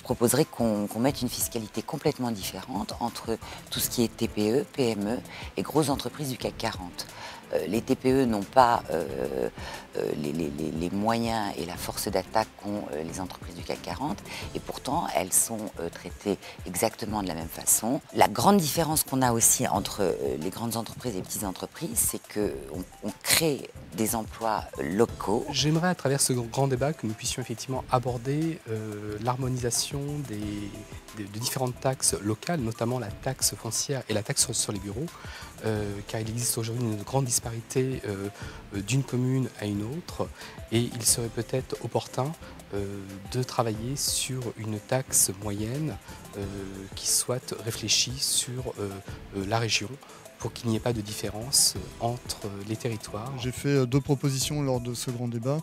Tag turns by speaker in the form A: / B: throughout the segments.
A: proposerais qu'on mette une fiscalité complètement différente entre tout ce qui est TPE, PME et grosses entreprises du CAC 40. Les TPE n'ont pas les moyens et la force d'attaque qu'ont les entreprises du CAC 40 et pourtant elles sont traitées exactement de la même façon. La grande différence qu'on a aussi entre les grandes entreprises et les petites entreprises, c'est qu'on crée des emplois locaux.
B: J'aimerais à travers ce grand débat que nous puissions effectivement aborder l'harmonisation de différentes taxes locales, notamment la taxe foncière et la taxe sur les bureaux, car il existe aujourd'hui une grande disparité d'une commune à une autre et il serait peut-être opportun de travailler sur une taxe moyenne qui soit réfléchie sur la région pour qu'il n'y ait pas de différence entre les territoires.
C: J'ai fait deux propositions lors de ce grand débat.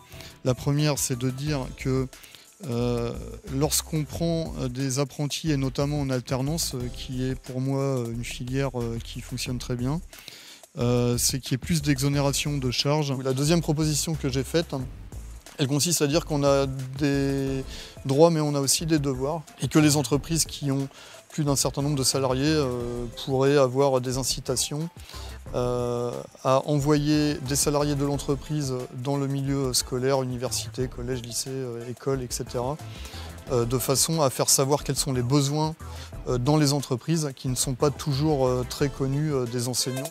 C: La première, c'est de dire que lorsqu'on prend des apprentis, et notamment en alternance, qui est pour moi une filière qui fonctionne très bien, c'est qu'il y ait plus d'exonération de charges. La deuxième proposition que j'ai faite, elle consiste à dire qu'on a des droits mais on a aussi des devoirs et que les entreprises qui ont plus d'un certain nombre de salariés pourraient avoir des incitations à envoyer des salariés de l'entreprise dans le milieu scolaire, université, collège, lycée, école, etc. De façon à faire savoir quels sont les besoins dans les entreprises qui ne sont pas toujours très connus des enseignants.